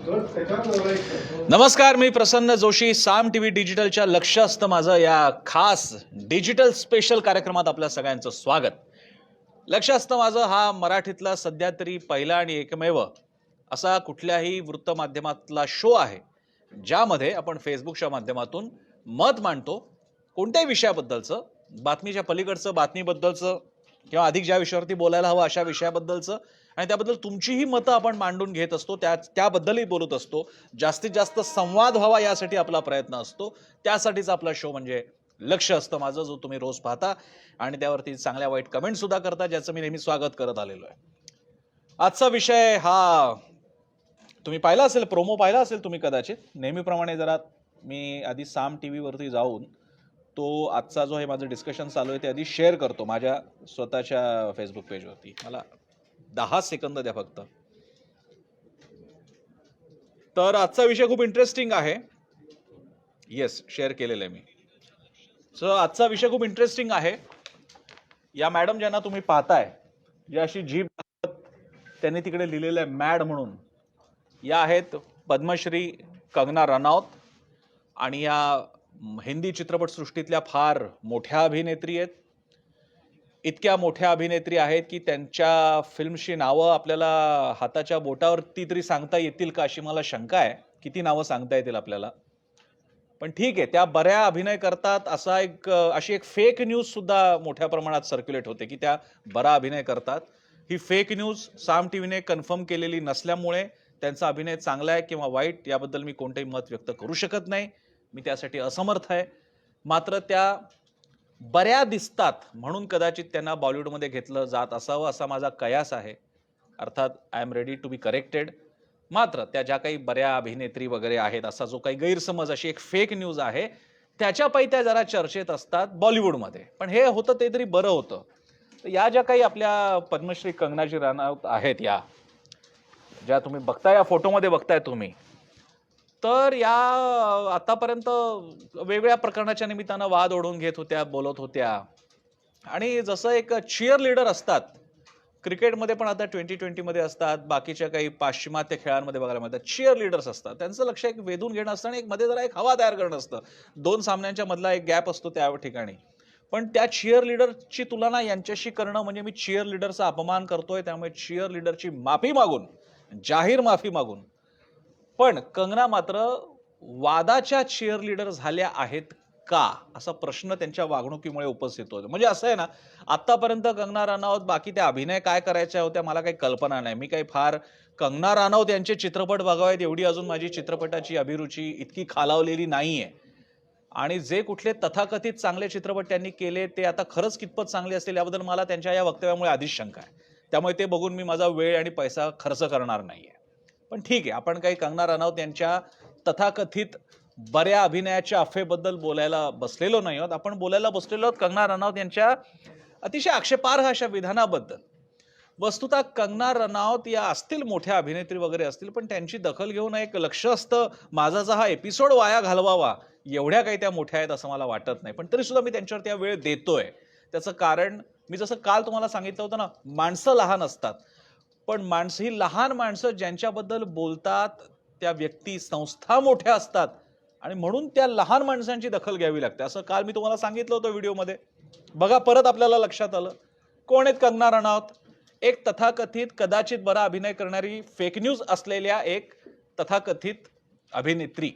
नमस्कार, मी प्रसन्न जोशी. साम टीव्ही डिजिटलच्या लक्ष असतं माझं या खास डिजिटल स्पेशल कार्यक्रमात आपल्या सगळ्यांचं स्वागत. लक्ष असतं माझं हा मराठीतला सध्या तरी पहिला आणि एकमेव असा कुठल्याही वृत्तमाध्यमातला शो आहे ज्यामध्ये आपण फेसबुकच्या माध्यमातून मत मांडतो कोणत्याही विषयाबद्दलचं, बातमीच्या पलीकडचं, बातमीबद्दलचं किंवा अधिक ज्या विषयावरती बोलायला हवं अशा विषयाबद्दलचं, आणि त्याबद्दल तुमचीही मतं आपण मांडून घेत असतो, त्याबद्दलही बोलत असतो. जास्तीत जास्त संवाद व्हावा यासाठी आपला प्रयत्न असतो. त्यासाठीच आपला शो म्हणजे लक्ष असतं माझं, जो तुम्ही रोज पाहता आणि त्यावरती चांगल्या वाईट कमेंट सुद्धा करता, ज्याचं मी नेहमी स्वागत करत आलेलो आहे. आजचा विषय हा तुम्ही पाहिला असेल, प्रोमो पाहिला असेल तुम्ही कदाचित. नेहमीप्रमाणे जरा मी आधी साम टी व्हीवरती जाऊन तो आजचा जो आहे माझं डिस्कशन चालू आहे ते आधी शेअर करतो माझ्या स्वतःच्या फेसबुक पेजवरती. मला 10 सेकंद द्या फक्त. तर आजचा विषय खूप इंटरेस्टिंग आहे. येस, शेअर केलेलं आहे मी. सो आजचा विषय खूप इंटरेस्टिंग आहे. या मॅडम ज्यांना तुम्ही पाहताय, ज्या अशी जीभ त्यांनी तिकडे लिहिलेलं आहे मॅड म्हणून, या आहेत पद्मश्री कंगना रनौत. आणि या हिंदी चित्रपटसृष्टीतल्या फार मोठ्या अभिनेत्री आहेत. इतक्या मोठ्या अभिनेत्री आहेत की त्यांच्या फिल्मची नावं आपल्याला हाताच्या बोटावरती तरी सांगता येतील का अशी मला शंका आहे. किती नावं सांगता येतील आपल्याला, पण ठीक आहे. त्या बऱ्या अभिनय करतात अशी एक फेक न्यूज सुद्धा मोठ्या प्रमाणात सर्क्युलेट होते की त्या बरा अभिनय करतात. ही फेक न्यूज साम टीव्हीने कन्फर्म केलेली नसल्यामुळे त्यांचा अभिनय चांगला आहे किंवा वाईट याबद्दल मी कोणतेही मत व्यक्त करू शकत नाही. मी त्यासाठी असमर्थ आहे. मात्र त्या बऱ्या दिसतात म्हणून कदाचित त्यांना बॉलिवूडमध्ये घेतलं जात असावं असा माझा कयास आहे. अर्थात I am ready to be corrected. मात्र त्या ज्या काही बऱ्या अभिनेत्री वगैरे आहेत असा जो काही गैरसमज, अशी एक फेक न्यूज आहे, त्याच्यापायी त्या जरा चर्चेत असतात बॉलिवूडमध्ये. पण हे होतं ते तरी बरं होतं. तर या ज्या काही आपल्या पद्मश्री कंगनाजी रनौत आहेत, या ज्या तुम्ही बघताय, या फोटोमध्ये बघताय तुम्ही, तर या आतापर्यंत वेगवेगळ्या प्रकरणाच्या निमित्तानं वाद ओढून घेत होत्या, बोलत होत्या. आणि जसं एक चिअर लीडर असतात क्रिकेटमध्ये, पण आता 2020 मध्ये असतात, बाकीच्या काही पाश्चिमात्य खेळांमध्ये बघायला मिळतात, चिअर लीडर्स असतात. त्यांचं लक्ष एक वेधून घेणं असतं आणि एक मध्ये जरा एक हवा तयार करणं असतं. 2 सामन्यांच्या मधला एक गॅप असतो त्या ठिकाणी. पण त्या चिअर लीडरची तुलना यांच्याशी करणं म्हणजे मी चिअर लीडरचा अपमान करतोय. त्यामुळे चिअर लीडरची माफी मागून, जाहीर माफी मागून. पण कंगना मात्र वादाच्या चिअर लीडर झाल्या आहेत का असा प्रश्न त्यांच्या वागणुकीमुळे उपस्थित होतो. म्हणजे असं आहे ना, आतापर्यंत कंगना रनौत बाकी त्या अभिनय काय करायच्या होत्या मला काही कल्पना नाही. मी काही फार कंगना रनौत यांचे चित्रपट बघावेत एवढी अजून माझी चित्रपटाची अभिरुची इतकी खालावलेली नाहीये. आणि जे कुठले तथाकथित चांगले चित्रपट त्यांनी केले ते आता खरंच कितपत चांगले असतील याबद्दल मला त्यांच्या या वक्तव्यामुळे आधीच शंका आहे. त्यामुळे ते बघून मी माझा वेळ आणि पैसा खर्च करणार नाहीये. पण ठीक आहे, आपण काही कंगना रनौत यांच्या तथाकथित बऱ्या अभिनयाच्या अफेबद्दल बोलायला बसलेलो नाही आहोत. आपण बोलायला बसलेलो आहोत कंगना रनौत यांच्या अतिशय आक्षेपार्ह अशा विधानाबद्दल. वस्तुतः कंगना रनौत या असतील मोठ्या अभिनेत्री वगैरे असतील, पण त्यांची दखल घेऊन एक लक्ष असतं माझा हा एपिसोड वाया घालवावा एवढ्या काही त्या मोठ्या आहेत असं मला वाटत नाही. पण तरी सुद्धा मी त्यांच्यावर त्या वेळ देतोय. त्याचं कारण मी जसं काल तुम्हाला सांगितलं होतं ना, माणसं लहान असतात, पण ही लहान माणसं ज्यांच्याबद्दल बोलतात त्या व्यक्ती संस्था मोठ्या असतात आणि म्हणून त्या लहान माणसांची दखल घ्यावी लागते. असं काल मी तुम्हाला सांगितलं होतं व्हिडिओमध्ये. बघा, परत आपल्याला लक्षात आलं. कोण आहेत कंगना रनौत? एक तथाकथित कदाचित बरा अभिनय करणारी फेक न्यूज असलेल्या एक तथाकथित अभिनेत्री.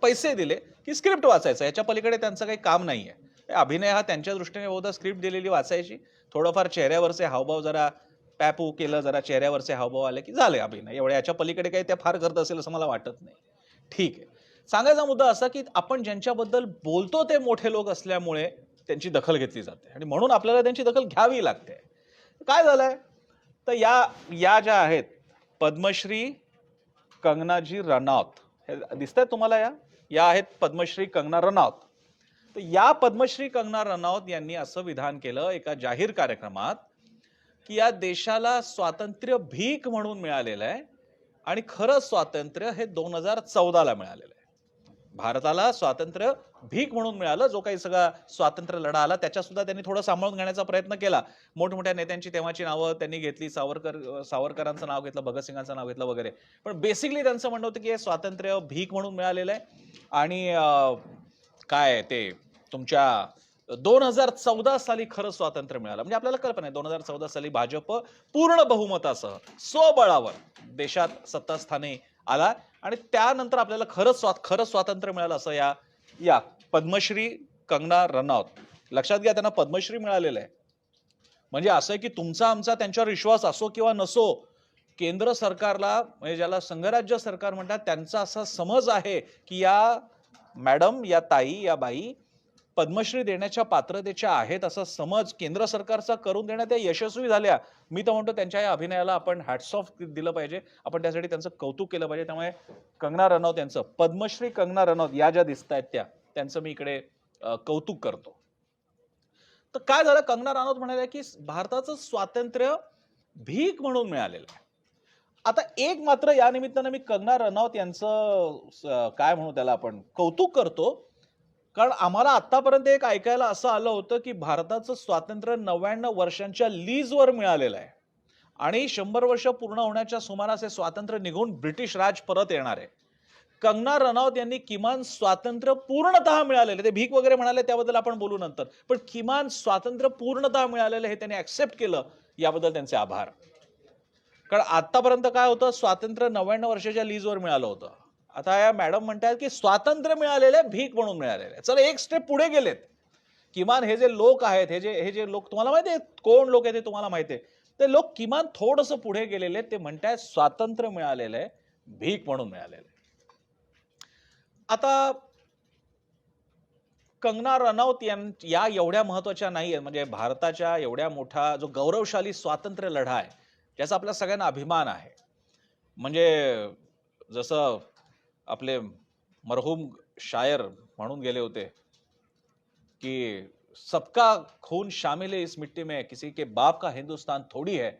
पैसे दिले की स्क्रिप्ट वाचायचं, याच्या पलीकडे त्यांचं काही काम नाहीये. अभिनय हा त्यांच्या दृष्टीने होता, स्क्रिप्ट दिलेली वाचायची, थोडंफार चेहऱ्यावरचे हावभाव जरा पॅपू केलं, जरा चेहऱ्यावरचे हावभाव आले की झाले अभिनय. एवढ्या याच्या पलीकडे काही त्या फार करत असेल असं मला वाटत नाही. ठीक आहे. सांगायचा मुद्दा असा की आपण ज्यांच्याबद्दल बोलतो ते मोठे लोक असल्यामुळे त्यांची दखल घेतली जाते आणि म्हणून आपल्याला त्यांची दखल घ्यावी लागते. काय झालंय तर या ज्या आहेत पद्मश्री कंगनाजी रनौत, हे दिसतंय तुम्हाला, या आहेत पद्मश्री कंगना रनौत. तर या पद्मश्री कंगना रनौत यांनी असं विधान केलं एका जाहीर कार्यक्रमात की या देशाला स्वातंत्र्य भीक म्हणून मिळालेलं आहे आणि खरं स्वातंत्र्य हे 2014 ला मिळालेलं आहे. भारताला स्वातंत्र्य भीक म्हणून मिळालं. जो काही सगळा स्वातंत्र्य लढा आला त्याच्या सुद्धा त्यांनी थोडं सांभाळून घेण्याचा प्रयत्न केला. मोठमोठ्या नेत्यांची तेव्हाची नावं त्यांनी घेतली. सावरकरांचं नाव घेतलं, भगतसिंगांचं नाव घेतलं वगैरे. पण बेसिकली त्यांचं म्हणणं होतं की हे स्वातंत्र्य भीक म्हणून मिळालेलं आहे. आणि काय ते तुमच्या 2014 साली खरं स्वातंत्र्य मिळालं. म्हणजे आपल्याला कल्पना आहे 2014 साली भाजप पूर्ण बहुमतासह स्वबळावर देशात सत्तास्थानी आला आणि त्यानंतर आपल्याला खरं स्वातंत्र्य मिळालं असं या पद्मश्री कंगना रनौत, लक्षात घ्या त्यांना पद्मश्री मिळालेलं आहे. म्हणजे असं आहे की तुमचा आमचा त्यांच्यावर विश्वास असो किंवा नसो, केंद्र सरकारला म्हणजे ज्याला संघराज्य सरकार म्हणतात त्यांचा असा समज आहे की या मॅडम, या ताई, या बाई पद्मश्री देण्याच्या पात्रतेच्या आहेत असा समज केंद्र सरकारचा करून देण्यात त्या यशस्वी झाल्या. मी तर म्हणतो त्यांच्या या अभिनयाला आपण हॅट्स ऑफ दिलं पाहिजे. आपण त्यासाठी त्यांचं कौतुक केलं पाहिजे. त्यामुळे कंगना रनौत यांचं, पद्मश्री कंगना रनौत या ज्या दिसत आहेत त्यांचं मी इकडे कौतुक करतो. तर काय झालं, कंगना रनौत म्हणाल्या की भारताचं स्वातंत्र्य भीक म्हणून मिळालेलं आहे. आता एक मात्र या निमित्तानं मी कंगना रनौत यांचं काय म्हणू त्याला आपण कौतुक करतो. कारण आम्हाला आतापर्यंत एक ऐकायला असं आलं होतं की भारताचं स्वातंत्र्य 99 वर्षांच्या लीजवर मिळालेलं आहे आणि 100 वर्ष पूर्ण होण्याच्या सुमारास हे स्वातंत्र्य निघून ब्रिटिश राज परत येणार आहे. कंगना रनौत यांनी किमान स्वातंत्र्य पूर्णतः मिळालेले, ते भीक वगैरे म्हणाले त्याबद्दल आपण बोलू नंतर, पण किमान स्वातंत्र्य पूर्णतः मिळालेलं हे त्यांनी ऍक्सेप्ट केलं, याबद्दल त्यांचे आभार. कारण आतापर्यंत काय होतं, स्वातंत्र्य 99 वर्षाच्या लीजवर मिळालं होतं. आता या मॅडम म्हणतात की स्वातंत्र्य मिळालेले भीक म्हणून मिळालेले. चला एक स्टेप पुढे गेलेत. किमान हे जे लोक आहेत, हे जे लोक तुम्हाला माहिती आहे कोण लोक आहेत ते तुम्हाला माहिती आहे, ते लोक किमान थोडंसं पुढे गेलेले. ते म्हणतात स्वातंत्र्य मिळालेलं आहे भीक म्हणून मिळालेलं आहे. आता कंगना रनौत या एवढ्या महत्वाच्या नाहीये, म्हणजे भारताच्या एवढ्या मोठा जो गौरवशाली स्वातंत्र्य लढा आहे ज्याचा आपल्या सगळ्यांना अभिमान आहे. म्हणजे जसं आपले मरहूम शायर म्हणून गेले होते कि सबका खून शामिल है इस मिट्टी में, किसी के बाप का हिंदुस्तान थोडी है.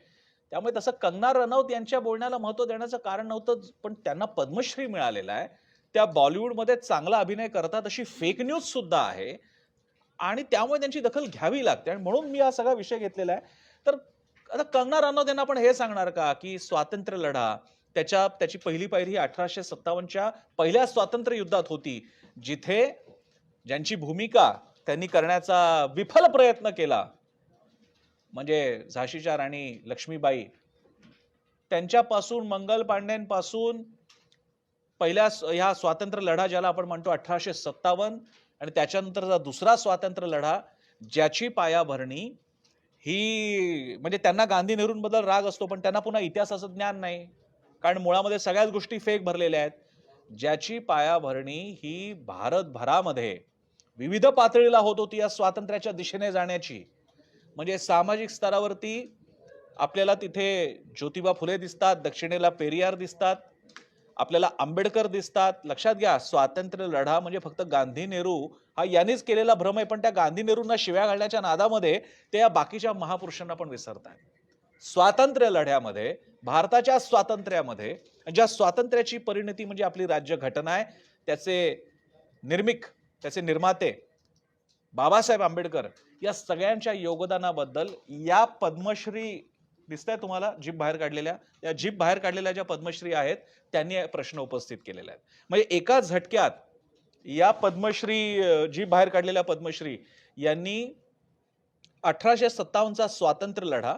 त्यामुळे तसं कंगना रनौत यांच्या बोलण्याला महत्व देण्याचं कारण नव्हतं, पण त्यांना पद्मश्री मिळालेला आहे. त्या बॉलिवूडमध्ये चांगला अभिनय करतात अशी फेक न्यूज सुद्धा आहे आणि त्यामुळे त्यांची दखल घ्यावी लागते आणि म्हणून मी हा सगळा विषय घेतलेला आहे. तर आता कंगना रनौत यांना आपण हे सांगणार का की स्वातंत्र्य लढा त्याची पहिली पायरी 1857च्या पहिल्या स्वातंत्र्य युद्धात होती, जिथे ज्यांची भूमिका त्यांनी करण्याचा विफल प्रयत्न केला म्हणजे झाशीच्या राणी लक्ष्मीबाई, त्यांच्यापासून मंगल पांडेंपासून पहिल्या ह्या स्वातंत्र्य लढा ज्याला आपण म्हणतो 1857 आणि त्याच्यानंतरचा दुसरा स्वातंत्र्य लढा ज्याची पायाभरणी ही, म्हणजे त्यांना गांधी नेहरूंबद्दल राग असतो पण त्यांना पुन्हा इतिहासाचं ज्ञान नाही कारण मुळामध्ये सगळ्याच गोष्टी फेक भरलेल्या आहेत. ज्याची पायाभरणी ही भारतभरामध्ये विविध पातळीला होत होती या स्वातंत्र्याच्या दिशेने जाण्याची. म्हणजे सामाजिक स्तरावरती आपल्याला तिथे ज्योतिबा फुले दिसतात, दक्षिणेला पेरियार दिसतात, आपल्याला आंबेडकर दिसतात. लक्षात घ्या, स्वातंत्र्य लढा म्हणजे फक्त गांधी नेहरू हा यांनीच केलेला भ्रम आहे, पण त्या गांधी नेहरूंना शिव्या घालण्याच्या नादामध्ये ते या बाकीच्या महापुरुषांना पण विसरतात. स्वातंत्र्य लढ्यामध्ये, भारताच्या स्वातंत्र्यामध्ये, ज्या स्वातंत्र्याची परिणती म्हणजे आपली राज्यघटना आहे, त्याचे निर्माते बाबासाहेब आंबेडकर या सगळ्यांच्या योगदानाबद्दल या पद्मश्री दिसतंय तुम्हाला जीभ बाहेर काढलेल्या, या जीभ बाहेर काढलेल्या ज्या पद्मश्री आहेत त्यांनी प्रश्न उपस्थित केलेले आहेत. म्हणजे एका झटक्यात या पद्मश्री, जीभ बाहेर काढलेल्या पद्मश्री यांनी 1857चा स्वातंत्र्य लढा,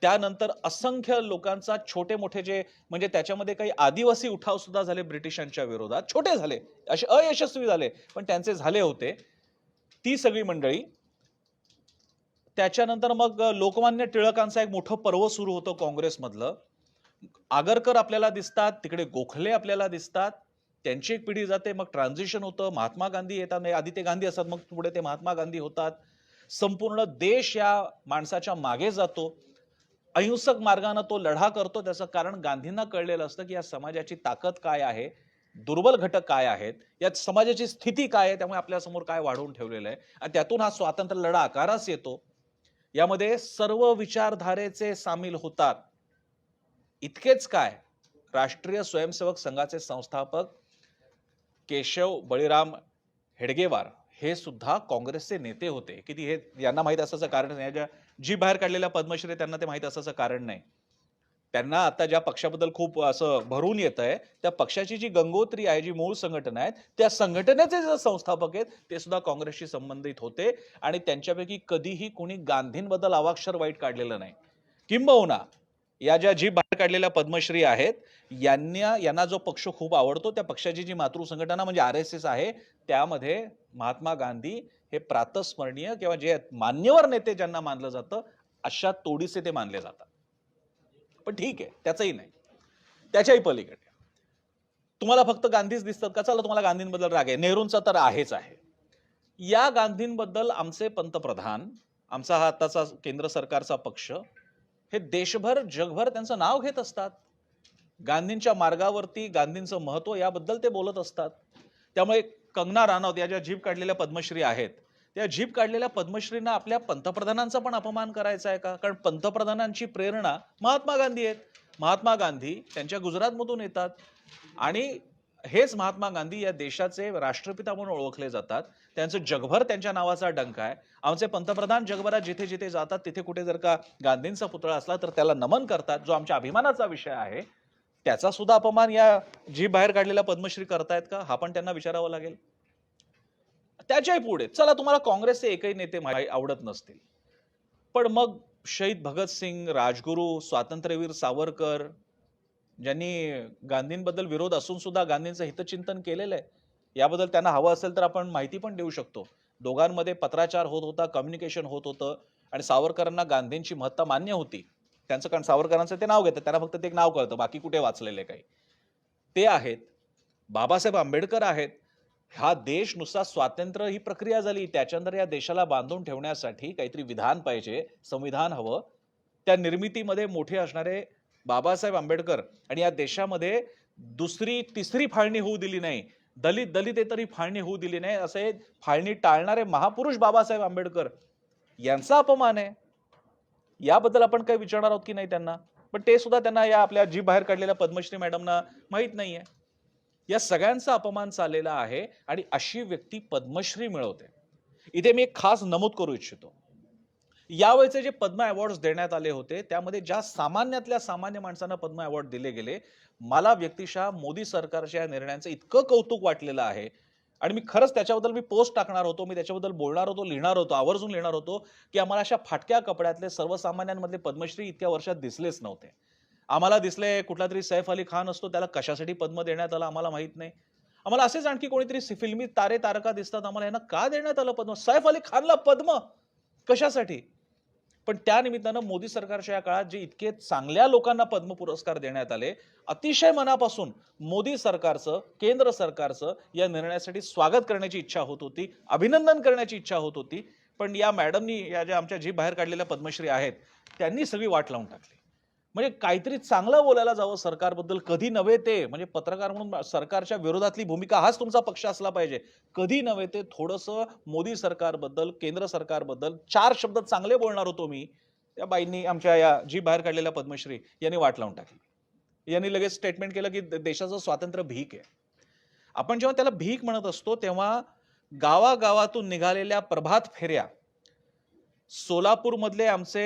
त्यानंतर असंख्य लोकांचा छोटे मोठे जे म्हणजे त्याच्यामध्ये काही आदिवासी उठाव सुद्धा झाले ब्रिटिशांच्या विरोधात, छोटे झाले, असे अयशस्वी झाले पण त्यांचे झाले होते, ती सगळी मंडळी. त्याच्यानंतर मग लोकमान्य टिळकांचा एक मोठं पर्व सुरू होतं काँग्रेसमधलं. आगरकर आपल्याला दिसतात, तिकडे गोखले आपल्याला दिसतात, त्यांची एक पिढी जाते, मग ट्रान्झिशन होतं, महात्मा गांधी येतात, आधी ते गांधी असतात मग पुढे ते महात्मा गांधी होतात. संपूर्ण देश या माणसाच्या मागे जातो, अहिंसक मार्गाने तो लढा करतो. त्याचं कारण गांधींना कळलेलं असतं की या समाजाची ताकद काय आहे, दुर्बल घटक काय आहेत, या समाजाची स्थिती काय आहे, त्यामुळे आपल्या समोर काय वाढवून ठेवलेलं आहे आणि त्यातून हा स्वातंत्र्य लढा आकारास येतो. यामध्ये सर्व विचारधारेचे सामील होतात. इतकेच काय, राष्ट्रीय स्वयंसेवक संघाचे संस्थापक केशव बळीराम हेडगेवार हे सुद्धा काँग्रेसचे नेते होते. किती हे यांना माहित असायचं कारण नाही. ज्या जी बाहेर काढलेल्या पद्मश्री त्यांना ते माहित असायचं कारण नाही. त्यांना आता ज्या पक्षाबद्दल खूप असं भरून येत आहे, त्या पक्षाची जी गंगोत्री आहे, जी मूळ संघटना आहे, त्या संघटनेचे जे संस्थापक आहेत ते सुद्धा काँग्रेसशी संबंधित होते आणि त्यांच्यापैकी कधीही कोणी गांधींबद्दल अवाक्षर वाईट काढलेलं नाही. किंबहुना या ज्या जी बाहेर काढलेल्या पद्मश्री आहेत, यांना जो पक्ष खूप आवडतो, त्या पक्षाची जी मातृ संघटना म्हणजे RSS आहे, त्यामध्ये महात्मा गांधी हे प्रातस्मरणीय किंवा जे मान्यवर नेते ज्यांना मानलं जातं, अशा तोडीचे ते मानले जातात. पण ठीक आहे, त्याचंही नाही. त्याच्याही पलीकडे तुम्हाला फक्त गांधीच दिसतात का? चला, तुम्हाला गांधींबद्दल राग आहे. नेहरूंचा तर आहेच आहे. या गांधींबद्दल आमचे पंतप्रधान, आमचा हा आताचा केंद्र सरकारचा पक्ष, हे देशभर जगभर त्यांचं नाव घेत असतात. गांधींच्या मार्गावरती गांधींचं महत्व याबद्दल ते बोलत असतात. त्यामुळे कंगना रानौत या ज्या जीभ काढलेल्या पद्मश्री आहेत, त्या जीभ काढलेल्या पद्मश्रींना आपल्या पंतप्रधानांचा पण अपमान करायचा आहे का? कारण पंतप्रधानांची प्रेरणा महात्मा गांधी आहेत. महात्मा गांधी त्यांच्या गुजरातमधून येतात आणि हेच महात्मा गांधी या देशाचे राष्ट्रपिता म्हणून ओळखले जातात. त्यांचं जगभर त्यांच्या नावाचा डंका आहे. आमचे पंतप्रधान जगभरात जिथे जिथे जातात तिथे कुठे जर का गांधींचा पुतळा असला तर त्याला नमन करतात, जो आमच्या अभिमानाचा विषय आहे. त्याचा सुद्धा अपमान या जीभ बाहेर काढलेल्या पद्मश्री करतायत का? हा पण त्यांना विचारावा लागेल. त्याच्याही पुढे चला, तुम्हाला काँग्रेसचे एकही नेते आवडत नसतील, पण मग शहीद भगतसिंग, राजगुरू, स्वातंत्र्यवीर सावरकर, ज्यांनी गांधींबद्दल विरोध असून सुद्धा गांधींचं हितचिंतन केलेलं आहे, याबद्दल त्यांना हवं असेल तर आपण माहिती पण देऊ शकतो. दोघांमध्ये पत्राचार होत होता, कम्युनिकेशन होत होतं आणि सावरकरांना गांधींची महत्ता मान्य होती. त्यांचं, कारण सावरकरांचं ते नाव घेतात, त्यांना फक्त ते एक नाव कळतं, बाकी कुठे वाचलेले काही. ते आहेत. बाबासाहेब आंबेडकर आहेत. हा देश नुसता स्वातंत्र्य ही प्रक्रिया झाली, त्याच्यानंतर या देशाला बांधून ठेवण्यासाठी काहीतरी विधान पाहिजे, संविधान हवं. त्या निर्मितीमध्ये मोठे असणारे बाबासाहेब आंबेडकर आणि या देशामध्ये दुसरी तिसरी फाळणी होऊ दिली नाही, दलित तरी फाळणी होऊ दिली नाही, असे फाळणी टाळणारे महापुरुष बाबासाहेब आंबेडकर यांचा अपमान आहे. याबद्दल आपण काही विचारणार आहोत की नाही त्यांना? पण ते सुद्धा त्यांना या आपल्या जीभ बाहेर काढलेल्या पद्मश्री मॅडमना माहित नाहीये. या सगळ्यांचा अपमान चाललेला आहे आणि अशी व्यक्ती पद्मश्री मिळवते. इथे मी एक खास नमूद करू इच्छितो. यावेळेचे जे पद्म अवॉर्ड्स देण्यात आले होते, त्यामध्ये ज्या सामान्यातल्या सामान्य माणसांना पद्म अवॉर्ड दिले गेले, मला व्यक्तिशः मोदी सरकारच्या या निर्णयाचं इतकं कौतुक वाटलेलं आहे आणि मी खरंच त्याच्याबद्दल मी पोस्ट टाकणार होतो, मी त्याच्याबद्दल बोलणार होतो, लिहिणार होतो, आवर्जून लिहिणार होतो की आम्हाला अशा फाटक्या कपड्यातले सर्वसामान्यांमधले पद्मश्री इतक्या वर्षात दिसलेच नव्हते. आम्हाला दिसले कुठला तरी सैफ अली खान असतो, त्याला कशासाठी पद्म देण्यात आला आम्हाला माहित नाही. आम्हाला असेच आणखी कोणीतरी फिल्मी तारे तारका दिसतात, आम्हाला यांना का देण्यात आलं पद्म? सैफ अली खानला पद्म कशासाठी? पण त्या निमित्तानं मोदी सरकारच्या या काळात जे इतके चांगल्या लोकांना पद्म पुरस्कार देण्यात आले, अतिशय मनापासून मोदी सरकारचं, केंद्र सरकारचं या निर्णयासाठी स्वागत करण्याची इच्छा होत होती, अभिनंदन करण्याची इच्छा होत होती. पण या मॅडमनी, या ज्या आमच्या जीभ बाहेर काढलेल्या पद्मश्री आहेत, त्यांनी सगळी वाट लावून टाकली. म्हणजे काहीतरी चांगलं बोलायला जावं सरकारबद्दल, कधी नव्हे ते, म्हणजे पत्रकार म्हणून सरकारच्या विरोधातली भूमिका हाच तुमचा पक्ष असला पाहिजे, कधी नव्हे ते थोडंसं मोदी सरकारबद्दल, केंद्र सरकारबद्दल 4 शब्द चांगले बोलणार होतो मी. त्या बाईंनी, आमच्या या जीभ बाहेर काढलेल्या पद्मश्री यांनी वाट लावून टाकली. यांनी लगेच स्टेटमेंट केलं की देशाचं स्वातंत्र्य भीक आहे. आपण जेव्हा त्याला भीक म्हणत असतो तेव्हा गावागावातून निघालेल्या प्रभात फेऱ्या, सोलापूर मधले आमचे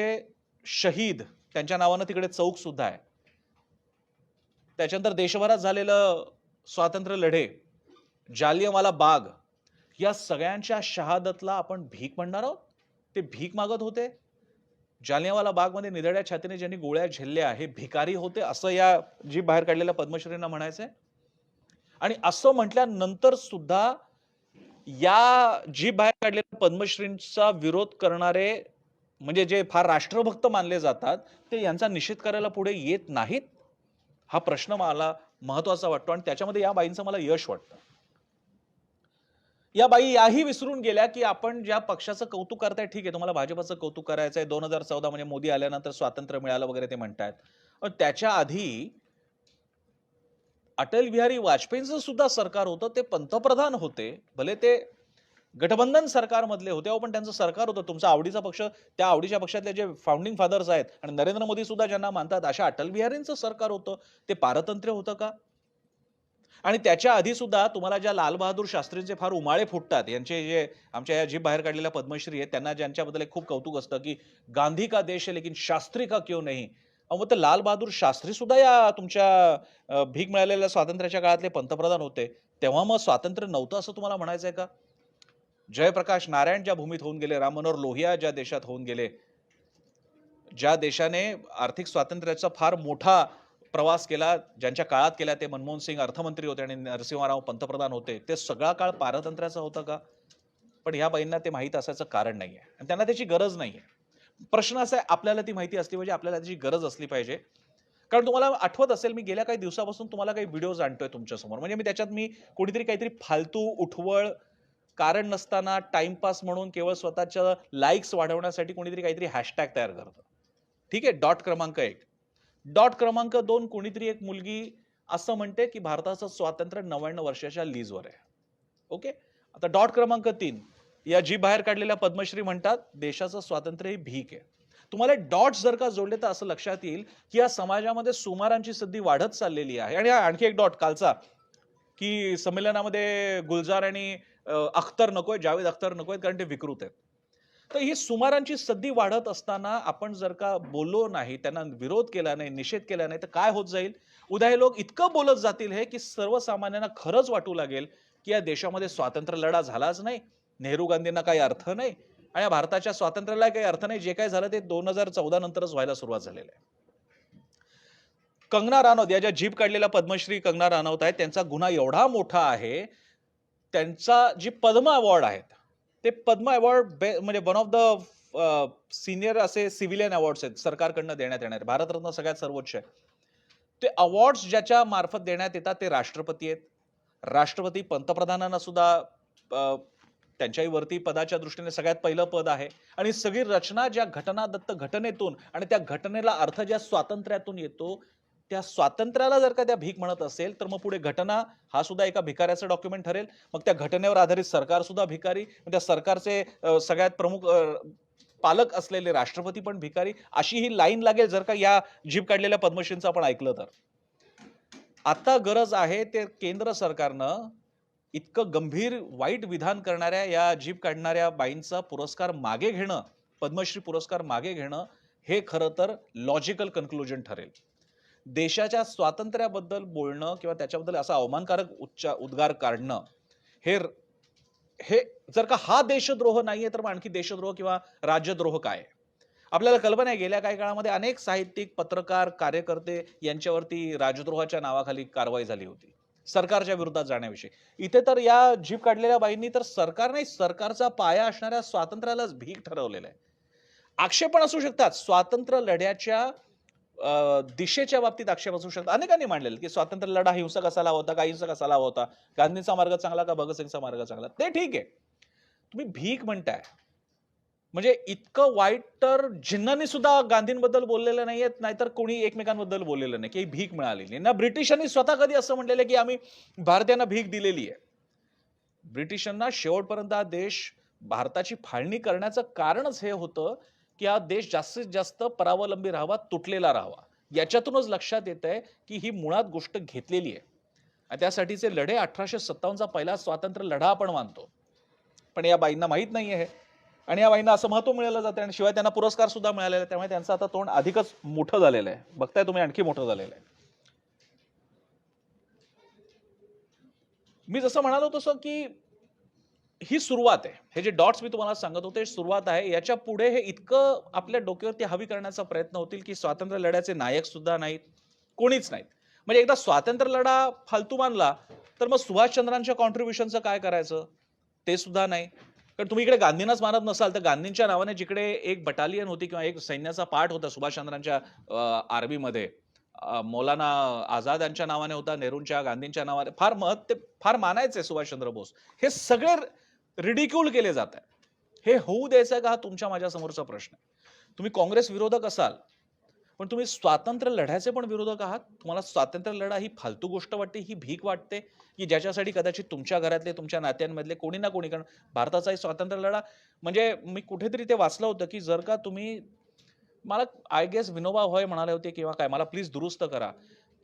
शहीद, त्यांच्या नावानं तिकडे चौक सुद्धा आहे, त्याच्यानंतर देशभरात झालेलं स्वातंत्र्य लढे, जालियनवाला बाग, या सगळ्यांच्या शहादतला आपण भीक म्हणणार आहोत? ते भीक मागत होते. जालियनवाला बाग मध्ये निधड्या छातीने ज्यांनी गोळ्या झेलल्या हे भिकारी होते, असं या जीभ बाहेर काढलेल्या पद्मश्रींना म्हणायचंय. आणि असं म्हटल्यानंतर सुद्धा या जीभ बाहेर काढलेल्या पद्मश्रींचा विरोध करणारे, म्हणजे जे फार राष्ट्रभक्त मानले जातात, ते यांचा निषेध करायला पुढे येत नाहीत. हा प्रश्न मला महत्वाचा वाटतो आणि त्याच्यामध्ये या बाईंचं मला यश वाटतं. या बाई याही विसरून गेल्या की आपण ज्या पक्षाचं कौतुक करताय, ठीक आहे, तुम्हाला भाजपचं कौतुक करायचंय, 2014 म्हणजे मोदी आल्यानंतर स्वातंत्र्य मिळालं वगैरे ते म्हणतायत, पण त्याच्या आधी अटल बिहारी वाजपेयींचं सुद्धा सरकार होतं, ते पंतप्रधान होते, भले ते गठबंधन सरकारमधले होते, पण त्यांचं सरकार होतं. तुमचा आवडीचा पक्ष, त्या आवडीच्या पक्षातले जे फाउंडिंग फादर्स आहेत आणि नरेंद्र मोदी सुद्धा ज्यांना मानतात, अशा अटल बिहारींचं सरकार होतं. ते पारतंत्र्य होतं का? आणि त्याच्या आधी सुद्धा तुम्हाला ज्या लाल बहादूर शास्त्रींचे फार उमाळे फुटतात, यांचे जे आमच्या या जीभ बाहेर काढलेल्या पद्मश्री आहेत, त्यांना ज्यांच्याबद्दल एक खूप कौतुक असतं की गांधी का देश है लेकिन शास्त्री का क्यों नहीं. अहो मग ते लाल बहादूर शास्त्री सुद्धा या तुमच्या भीक मिळालेल्या स्वातंत्र्याच्या काळातले पंतप्रधान होते. तेव्हा मग स्वातंत्र्य नव्हतं असं तुम्हाला म्हणायचंय का? जयप्रकाश नारायण ज्या भूमीत होऊन गेले, राम मनोहर लोहिया ज्या देशात होऊन गेले, ज्या देशाने आर्थिक स्वातंत्र्याचा फार मोठा प्रवास केला, ज्यांच्या काळात केला, ते मनमोहन सिंग अर्थमंत्री होते आणि नरसिंहराव पंतप्रधान होते, ते सगळा काळ पारतंत्र्याचा होता का? पण ह्या बाईंना ते माहीत असायचं कारण नाहीये आणि त्यांना त्याची गरज नाहीये. प्रश्न असा आहे, आपल्याला ती माहिती असली पाहिजे, आपल्याला त्याची गरज असली पाहिजे. कारण तुम्हाला आठवत असेल, मी गेल्या काही दिवसापासून तुम्हाला काही व्हिडिओज आणतोय तुमच्यासमोर. म्हणजे मी त्याच्यात कोणीतरी काहीतरी फालतू, उठवळ, कारण नसताना टाइमपास म्हणून केवळ स्वतःच्या लाईक्स वाढवण्यासाठी कोणीतरी काहीतरी हॅशटॅग तयार करतं. ठीक आहे, डॉट क्रमांक 1. डॉट क्रमांक 2, कोणीतरी एक मुलगी असं म्हणते की भारताचं स्वातंत्र्य 99 वर्षाच्या लीजवर आहे. ओके. आता डॉट क्रमांक 3, या जी बाहेर काढलेल्या पद्मश्री म्हणतात देशाचं स्वातंत्र्य ही भीक आहे. तुम्हाला डॉट्स जर का जोडले तर असं लक्षात येईल की या समाजामध्ये सुमारांची सद्दी वाढत चाललेली आहे. आणि आणखी एक डॉट कालचा, की संमेलनामध्ये गुलजार आणि अख्तर नकोय, जावेद अख्तर नकोय कारण ते विकृत आहेत. तर ही सुमारांची सद्दी वाढत असताना आपण जर का बोललो नाही, त्यांना विरोध केला नाही, निषेध केला नाही, तर काय होत जाईल? उद्या हे लोक इतकं बोलत जातील हे की सर्वसामान्यांना खरंच वाटू लागेल की या देशामध्ये स्वातंत्र्य लढा झालाच नाही, नेहरू गांधींना काही अर्थ नाही आणि या भारताच्या स्वातंत्र्याला काही अर्थ नाही. जे काही झालं ते 2014 नंतरच व्हायला सुरुवात झालेलं आहे. कंगना रानौत, या ज्या जीभ काढलेल्या पद्मश्री कंगना रानौत आहेत, त्यांचा गुन्हा एवढा मोठा आहे, त्यांचा जी पद्म अवॉर्ड आहेत, ते पद्म अवॉर्ड म्हणजे वन ऑफ द सिनियर असे सिव्हिलियन अवॉर्ड्स आहेत, सरकारकडनं देण्यात येणार. भारतरत्न सगळ्यात सर्वोच्च आहे. ते अवॉर्ड्स ज्याच्या मार्फत देण्यात येतात ते राष्ट्रपती आहेत. राष्ट्रपती पंतप्रधानांना सुद्धा त्यांच्याही वरती पदाच्या दृष्टीने सगळ्यात पहिलं पद आहे. आणि सगळी रचना ज्या घटनादत्त घटनेतून आणि त्या घटनेला अर्थ ज्या स्वातंत्र्यातून येतो, त्या स्वातंत्र्याला जर का त्या भीक म्हणत असेल, तर मग पुढे घटना हा सुद्धा एका भिकाऱ्याचं डॉक्युमेंट ठरेल. मग त्या घटनेवर आधारित सरकार सुद्धा भिकारी, त्या सरकारचे सगळ्यात प्रमुख पालक असलेले राष्ट्रपती पण भिकारी, अशी ही लाईन लागेल जर का या जीभ काढलेल्या पद्मश्रींचं आपण ऐकलं तर. आता गरज आहे ते केंद्र सरकारनं इतकं गंभीर वाईट विधान करणाऱ्या या जीभ काढणाऱ्या बाईंचा पुरस्कार मागे घेणं, पद्मश्री पुरस्कार मागे घेणं, हे खरं तर लॉजिकल कन्क्लुजन ठरेल. देशाच्या स्वातंत्र्याबद्दल बोलणं किंवा त्याच्याबद्दल असा अवमानकारक उद्गार काढणं, हे हे जर का हा देशद्रोह नाहीये, तर मग आणखी देशद्रोह किंवा राज्यद्रोह काय? आपल्याला कल्पना आहे, गेल्या काही काळामध्ये अनेक साहित्यिक, पत्रकार, कार्यकर्ते यांच्यावरती राजद्रोहाच्या नावाखाली कारवाई झाली होती, सरकारच्या विरोधात जाण्याविषयी. इथे तर या जीभ काढलेल्या बाईंनी तर सरकार नाही, सरकारचा पाया असणाऱ्या स्वातंत्र्यालाच भीक ठरवलेलं आहे. आक्षेप पण असू शकतात, स्वातंत्र्य लढ्याच्या दिशेच्या बाबतीत आक्षेप असू शकतात. अनेकांनी मांडलेले की स्वातंत्र्य लढा हिंसक असायला होता का अहिंसक असायला होता, गांधींचा मार्ग चांगला का भगतसिंगचा मार्ग चांगला, ते ठीक आहे. तुम्ही भीक म्हणताय म्हणजे इतकं वाईट तर जिन्नांनी सुद्धा गांधींबद्दल बोललेलं नाहीयेत, नाहीतर कोणी एकमेकांबद्दल बोललेलं नाही की भीक मिळालेली ना. ब्रिटिशांनी स्वतः कधी असं म्हटलेलं की आम्ही भारतीयांना भीक दिलेली आहे. ब्रिटिशांना शेवटपर्यंत हा देश भारताची फाळणी करण्याचं कारणच हे होतं की हा देश जास्तीत जास्त परावलंबी राहावा, तुटलेला राहावा. याच्यातूनच लक्षात येत आहे की ही मुळात गोष्ट घेतलेली आहे. आणि त्यासाठीचे लढे 1857चा पहिला स्वातंत्र्य लढा आपण मानतो. पण या बाईंना माहित नाहीये हे. आणि या बाईंना असं महत्व मिळालं जातं आणि शिवाय त्यांना पुरस्कार सुद्धा मिळालेला आहे. त्यामुळे त्यांचं आता तोंड अधिकच मोठं झालेलं आहे. बघताय तुम्ही, आणखी मोठं झालेलं आहे. मी जसं म्हणालो तसं की ही सुरुवात आहे. हे जे डॉट्स मी तुम्हाला सांगत होते, सुरुवात आहे. याच्या पुढे हे इतकं आपल्या डोक्यावरती हवी करण्याचा प्रयत्न होतील की स्वातंत्र्य लढ्याचे नायक सुद्धा नाहीत, कोणीच नाहीत. म्हणजे एकदा स्वातंत्र्य लढा फालतू मानला तर मग सुभाषचंद्रांच्या कॉन्ट्रीब्युशनचं काय करायचं, ते सुद्धा नाही. कारण तुम्ही इकडे गांधींनाच मानत नसाल तर गांधींच्या नावाने जिकडे एक बटालियन होती किंवा एक सैन्याचा पार्ट होता सुभाषचंद्रांच्या आर्मीमध्ये, मौलाना आझाद यांच्या नावाने होता, नेहरूंच्या, गांधींच्या नावाने, ते फार मानायचे सुभाषचंद्र बोस. हे सगळे रिडिक्यूल केले जात आहे. हे होऊ द्यायचं का, हा तुमच्या माझ्या समोरचा प्रश्न आहे. तुम्ही काँग्रेस विरोधक असाल, पण तुम्ही स्वातंत्र्य लढ्याचे पण विरोधक आहात. तुम्हाला स्वातंत्र्य लढा ही फालतू गोष्ट वाटते, ही भीक वाटते की ज्याच्यासाठी कदाचित तुमच्या घरातले, तुमच्या नात्यांमधले कोणी ना कोणी, कारण भारताचाही स्वातंत्र्य लढा म्हणजे मी कुठेतरी ते वाचलं होतं की जर का तुम्ही, मला आय गेस विनोबा भावे म्हणाले होते किंवा काय, मला प्लीज दुरुस्त करा,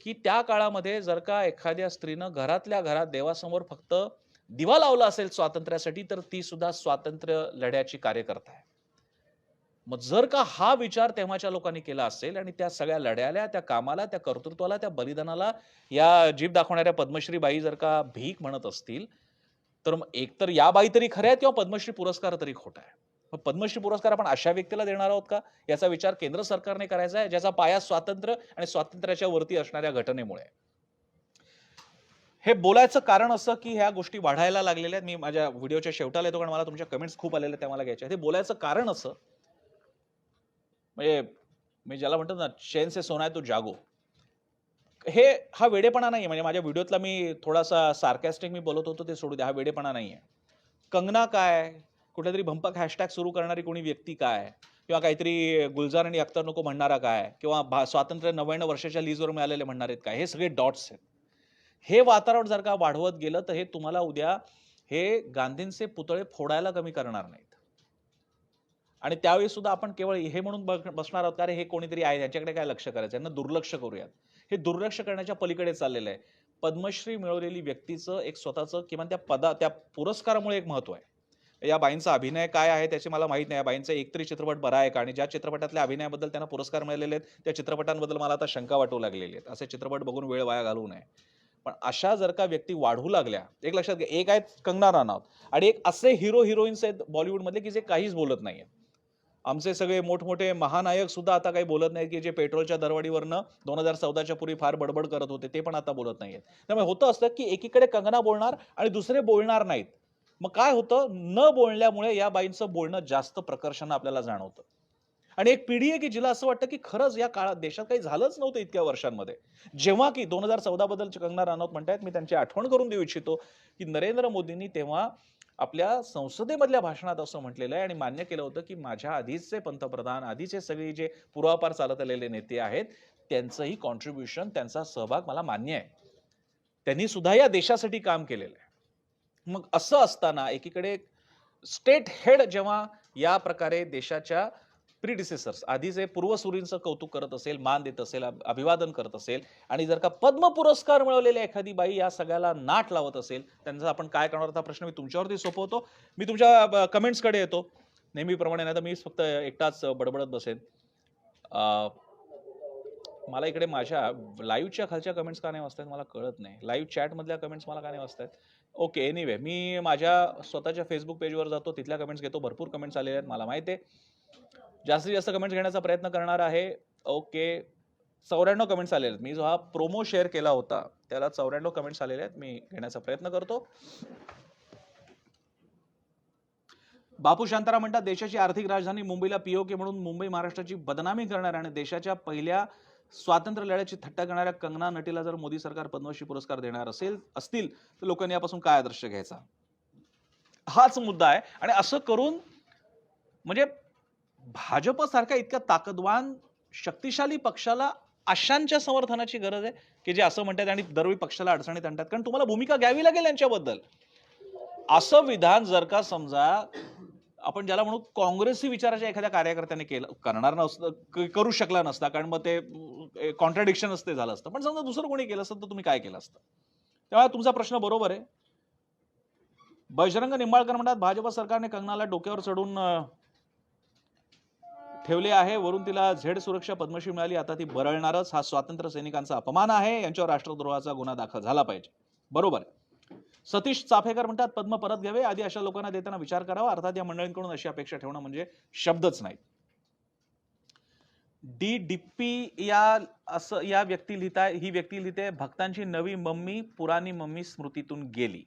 की त्या काळामध्ये जर का एखाद्या स्त्रीनं घरातल्या घरात देवासमोर फक्त दिवा लावला असेल स्वातंत्र्यासाठी, तर ती सुद्धा स्वातंत्र्य लढ्याची कार्यकर्ता आहे. मग जर का हा विचार तेव्हाच्या लोकांनी केला असेल आणि त्या सगळ्या लढ्याला, त्या कामाला, त्या कर्तृत्वाला, त्या बलिदानाला या जीभ दाखवणाऱ्या पद्मश्री बाई जर का भीक म्हणत असतील, तर मग एकतर या बाई तरी खऱ्या आहेत किंवा पद्मश्री पुरस्कार तरी खोटा आहे. मग पद्मश्री पुरस्कार आपण अशा व्यक्तीला देणार आहोत का? याचा विचार केंद्र सरकारने करायचा आहे, ज्याचा पाया स्वातंत्र्य आणि स्वातंत्र्याच्या वरती असणाऱ्या घटनेमुळे आहे. हे बोलायचं कारण असं, की ह्या गोष्टी वाढायला लागलेल्या आहेत. मी माझ्या व्हिडिओच्या शेवटाला येतो, कारण मला तुमच्या कमेंट्स खूप आलेल्या त्या मला घ्यायच्या आहेत. हे बोलायचं कारण असं, म्हणजे मी ज्याला म्हणतो ना, चैन से सोना है तो जागो. हा वेडेपणा नाहीये. म्हणजे माझ्या व्हिडिओतला मी थोडासा सार्कॅस्टिक मी बोलत होतो ते सोडू द्या. हा वेडेपणा नाहीये. कंगना काय? कुठेतरी भंपक हॅशटॅग सुरू करणारी कोणी व्यक्ती काय? किंवा काहीतरी गुलजार आणि अख्तर नको म्हणणारा काय? किंवा स्वातंत्र्य 99 वर्षाच्या लीजवर मिळालेले म्हणणार आहेत काय? हे सगळे डॉट्स आहेत. हे वातावरण जर का वाढवत गेलं, तर हे तुम्हाला उद्या हे गांधींचे पुतळे फोडायला कमी करणार नाहीत. आणि त्यावेळी सुद्धा आपण केवळ हे म्हणून बसणार आहोत, अरे हे कोणीतरी आहे, यांच्याकडे काय लक्ष करायचं, यांना दुर्लक्ष करूयात. हे दुर्लक्ष करण्याच्या पलीकडे चाललेलं आहे. पद्मश्री मिळवलेली व्यक्तीचं एक स्वतःचं किमान त्या पुरस्कारामुळे एक महत्व आहे. या बाईंचा अभिनय काय आहे त्याची मला माहित नाही. या बाईंचा एकतरी चित्रपट बरा आहे का? आणि ज्या चित्रपटातल्या अभिनयाबद्दल त्यांना पुरस्कार मिळालेले आहेत, त्या चित्रपटांबद्दल मला आता शंका वाटू लागलेली आहे. असे चित्रपट बघून वेळ वाया घालवू नये. पण अशा जर का व्यक्ती वाढू लागल्या, एक लक्षात घ्या, एक आहेत कंगना रनौत आणि एक असे हिरो हिरोईन्स आहेत बॉलिवूडमधले की जे काहीच बोलत नाहीयेत. आमचे सगळे मोठमोठे महानायक सुद्धा आता काही बोलत नाहीत, की जे पेट्रोलच्या दरवाढीवरनं 2014च्या पूर्वी फार बडबड करत होते, ते पण आता बोलत नाहीयेत. त्यामुळे होतं असतं, की एकीकडे कंगना बोलणार आणि दुसरे बोलणार नाहीत. मग काय होतं, न बोलण्यामुळे या बाईंचं बोलणं जास्त प्रकर्षानं आपल्याला जाणवतं. आणि एक पिढी आहे, की जिला असं वाटतं, की खरंच या काळात देशात काही झालंच नव्हतं इतक्या वर्षांमध्ये. जेव्हा की 2014 बद्दल कंगना रनौत म्हणतायत, मी त्यांची आठवण करून देऊ इच्छितो, की नरेंद्र मोदींनी तेव्हा आपल्या संसदेमधल्या भाषणात असं म्हटलेलं आहे आणि मान्य केलं होतं, की माझ्या आधीचे पंतप्रधान, आधीचे सगळे जे पूर्वापार चालत आलेले नेते आहेत, त्यांचंही कॉन्ट्रिब्युशन, त्यांचा सहभाग मला मान्य आहे. त्यांनी सुद्धा या देशासाठी काम केलेलं आहे. मग असं असताना एकीकडे स्टेट हेड जेव्हा या प्रकारे देशाच्या प्रिडिसेसर्स, आधीचे पूर्वसुरींचं कौतुक करत असेल, मान देत असेल, अभिवादन करत असेल आणि जर का पद्म पुरस्कार मिळवलेली एखादी बाई या सगळ्याला नाट लावत असेल, त्यांचा आपण काय करणार होता प्रश्न मी तुमच्यावरती सोपवतो. मी तुमच्या कमेंट्सकडे येतो नेहमीप्रमाणे, नाही तर मी फक्त एकटाच बडबडत बसेन. मला इकडे माझ्या लाईव्हच्या खालच्या कमेंट्स का नाही वाचतायत मला कळत नाही. लाईव्ह चॅटमधल्या कमेंट्स मला का नाही वाचतायत? ओके, एनिवे मी माझ्या स्वतःच्या फेसबुक पेजवर जातो, तिथल्या कमेंट्स घेतो. भरपूर कमेंट्स आलेले आहेत, मला माहिती आहे. जास्तीत जास्त कमेंट्स घेण्याचा प्रयत्न करणार आहे. ओके, 94 कमेंट्स आलेले आहेत. मी जो हा प्रोमो शेअर केला होता, त्याला 94 कमेंट्स आलेले आहेत. मी घेण्याचा प्रयत्न करतो. बापू शांताराम म्हणतात, देशाची आर्थिक राजधानी मुंबईला पीओके म्हणून मुंबई महाराष्ट्राची बदनामी करणाऱ्या आणि देशाच्या पहिल्या स्वातंत्र्य लढ्याची थट्टा करणाऱ्या कंगना नटीला जर मोदी सरकार पद्मश्री पुरस्कार देणार असतील तर लोकांनी यापासून काय आदर्श घ्यायचा, हाच मुद्दा आहे. आणि असं करून म्हणजे भाजप सारख्या इतक्या ताकदवान शक्तिशाली पक्षाला अशांच्या समर्थनाची गरज आहे, की जे असं म्हणतात आणि दरवेळी पक्षाला अडचणीत आणतात. कारण तुम्हाला भूमिका घ्यावी लागेल यांच्याबद्दल. असं विधान जर का समजा आपण ज्याला म्हणू काँग्रेसी विचाराच्या एखाद्या कार्यकर्त्याने करणार नसतं, करू शकला नसता, कारण मग ते कॉन्ट्राडिक्शन असते झालं असतं. पण समजा दुसरं कोणी केलं असतं तर तुम्ही काय केलं असतं? तेव्हा तुमचा प्रश्न बरोबर आहे. बजरंग निंबाळकर म्हणतात, भाजप सरकारने कंगनाला डोक्यावर चढून ठेवले आहे, वरून तिला झेड सुरक्षा पद्मश्री मिळाली, आता ती बरळणारच. हा स्वातंत्र्य सैनिकांचा अपमान आहे, यांच्यावर राष्ट्रद्रोहाचा गुन्हा दाखल झाला पाहिजे. बरोबर आहे. सतीश चाफेकर म्हणतात, पद्म परत घ्यावे, आधी अशा लोकांना देताना विचार करावा. अर्थात या मंडळींकडून अशी अपेक्षा ठेवणं म्हणजे शब्दच नाही. DDP या व्यक्ती ही व्यक्ती लिहिते, भक्तांची नवी मम्मी पुराणी मम्मी स्मृतीतून गेली.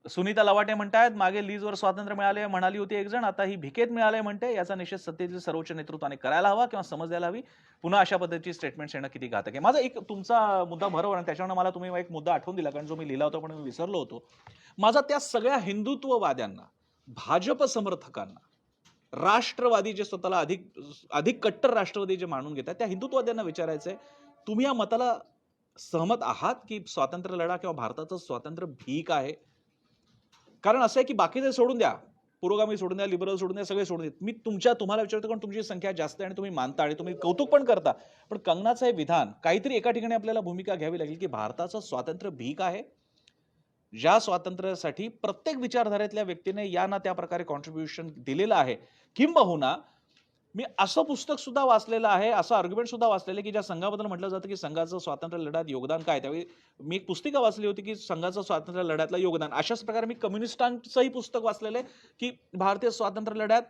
सुनीता लवाटे म्हणतात, मागे लीजवर स्वातंत्र्य मिळाले म्हणाली होती एक जण, आता ही भिकेत मिळाले म्हणते. याचा निषेध सत्तेतील सर्वोच्च नेतृत्वाने करायला हवा किंवा समज द्यायला हवी. पुन्हा अशा पद्धतीची स्टेटमेंट येणं किती घातक आहे. माझा एक तुमचा मुद्दा बरोबर आहे, त्याच्यावर मला तुम्ही एक मुद्दा आठवून दिला, कारण जो मी लिहिला होता पण मी विसरलो होतो. माझा त्या सगळ्या हिंदुत्ववाद्यांना, भाजप समर्थकांना, राष्ट्रवादी जे स्वतःला अधिक कट्टर राष्ट्रवादी जे मानून घेतात त्या हिंदुत्ववाद्यांना विचारायचंय, तुम्ही या मताला सहमत आहात की स्वातंत्र्य लढा किंवा भारताचं स्वातंत्र्य भीक आहे? कारण असं आहे की बाकीचे सोडून द्या, पुरोगामी सोडून द्या, लिबरल सोडून द्या, सगळे सोडून द्या. मी तुम्हाला विचारतो कारण तुमची संख्या जास्त आहे आणि तुम्ही मानता आणि तुम्ही कौतुक पण करता. पण कंगनाचं हे विधान काहीतरी एका ठिकाणी आपल्याला भूमिका घ्यावी लागेल की भारताचं स्वातंत्र्य भीक आहे. ज्या स्वातंत्र्यासाठी प्रत्येक विचारधारेतल्या व्यक्तीने या ना त्या प्रकारे कॉन्ट्रीब्युशन दिलेलं आहे. किंबहुना मी असं पुस्तक सुद्धा वाचलेलं आहे, असं आर्ग्युमेंट सुद्धा वाचलेलं आहे की ज्या संघाबद्दल म्हटलं जातं की संघाचं स्वातंत्र्य लढ्यात योगदान काय. त्यावेळी मी एक पुस्तिका वाचली होती की संघाचं स्वातंत्र्य लढ्यातलं योगदान. अशाच प्रकारे मी कम्युनिस्टांचंही पुस्तक वाचलेलं आहे की भारतीय स्वातंत्र्य लढ्यात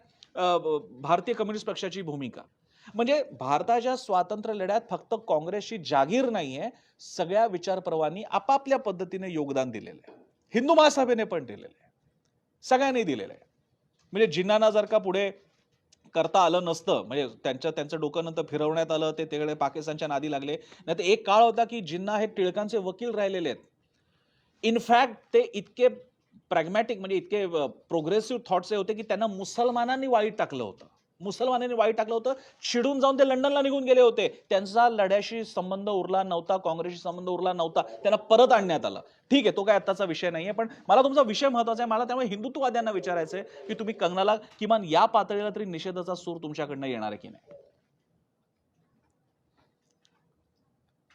भारतीय कम्युनिस्ट पक्षाची भूमिका. म्हणजे भारताच्या स्वातंत्र्य लढ्यात फक्त काँग्रेसची जागीर नाहीये, सगळ्या विचारप्रवाहांनी आपापल्या पद्धतीने योगदान दिलेलं आहे. हिंदू महासभेने पण दिलेलं आहे, सगळ्यांनी दिलेलं आहे. म्हणजे जिन्नांना जर का पुढे करता आलं नसतं, म्हणजे त्यांचं डोकं नंतर फिरवण्यात आलं, ते तिकडे पाकिस्तानच्या नादी लागले. नाहीतर एक काळ होता की जिन्ना हे टिळकांचे वकील राहिलेले आहेत. इनफॅक्ट ते इतके प्रॅग्मॅटिक म्हणजे इतके प्रोग्रेसिव्ह थॉट्सचे होते की त्यांना मुसलमानांनी वाळीत टाकलं होतं. चिडून जाऊन ते लंडनला निघून गेले होते. त्यांचा लढ्याशी संबंध उरला नव्हता, काँग्रेसशी संबंध उरला नव्हता. त्यांना परत आणण्यात आलं. ठीक आहे, तो काय आत्ताचा विषय नाहीये, पण मला तुमचा विषय महत्त्वाचा आहे. मला त्यामुळे हिंदुत्ववाद्यांना विचारायचंय की तुम्ही कंगनाला किमान या पातळीला तरी निषेधाचा सूर तुमच्याकडनं येणार आहे की नाही.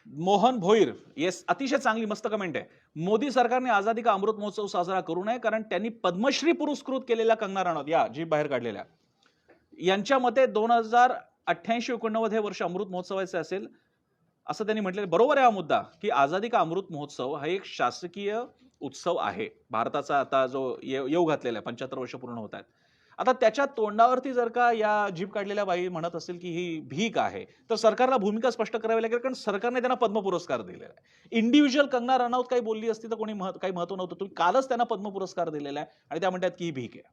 मोहन भोईर, येस, अतिशय चांगली मस्त कमेंट आहे. मोदी सरकारने आझादी का अमृत महोत्सव साजरा करू नये कारण त्यांनी पद्मश्री पुरस्कृत केलेल्या कंगना राणौत या जीभ बाहेर काढलेल्या यांच्या मते 2088-89 हे वर्ष अमृत महोत्सवाचे असेल असं त्यांनी म्हटलेलं. बरोबर आहे हा मुद्दा की आझादी का अमृत महोत्सव हा एक शासकीय उत्सव आहे भारताचा. आता जो येऊ घातलेला आहे, 75 वर्ष पूर्ण होत आहेत. आता त्याच्या तोंडावरती जर का या जीभ काढलेल्या बाई म्हणत असेल की ही भीक आहे, तर सरकारला भूमिका स्पष्ट करावी लागेल कारण सरकारने त्यांना पद्म पुरस्कार दिलेला आहे. इंडिव्हिज्युअल कंगना रनौत काही बोलली असती तर कोणी काही महत्व नव्हतं. तुम्ही कालच त्यांना पद्म पुरस्कार दिलेला आहे आणि त्या म्हणतात की ही भीक आहे.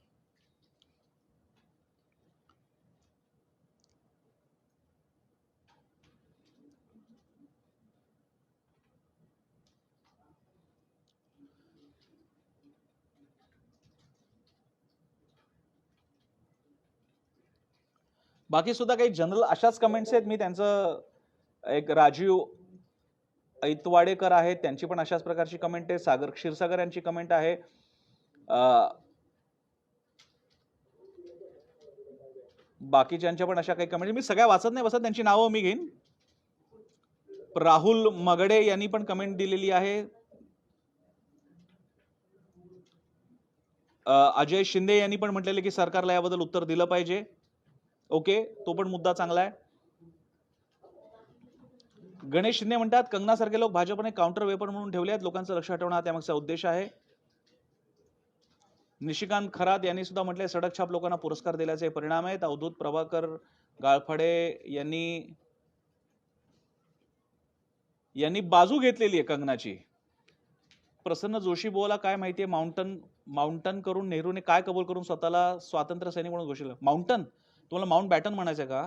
बाकी सुद्धा काही जनरल अशाच कमेंट्स आहेत. मी त्यांचं एक राजीव ऐतवाडेकर आहेत, त्यांची पण अशाच प्रकारची कमेंट आहे. सागर क्षीरसागर यांची कमेंट आहे. बाकीच्यांच्या पण अशा काही कमेंट मी सगळ्या वाचत नाही बसत, त्यांची नावं मी घेईन. राहुल मगडे यांनी पण कमेंट दिलेली आहे. अजय शिंदे यांनी पण म्हटलेले की सरकारला याबद्दल उत्तर दिलं पाहिजे. ओके, तो पण मुद्दा चांगला आहे. गणेश शिंदे म्हणतात कंगनासारखे लोक भाजपने काउंटर वेपन म्हणून ठेवले आहेत, लोकांचं लक्ष हटवणं हा त्यामागचा उद्देश आहे. निशिकांत खरात यांनी सुद्धा म्हटले सडक छाप लोकांना पुरस्कार दिल्याचे परिणाम आहेत. अवधूत प्रभाकर गाळफडे यांनी बाजू घेतलेली आहे कंगनाची. प्रसन्न जोशी बोला काय माहितीये माउंटन करून नेहरूने काय कबूल करून स्वतःला स्वातंत्र्य सैनिक म्हणून घोषित. माउंटन तुम्हाला माउंट बॅटन म्हणायचं का?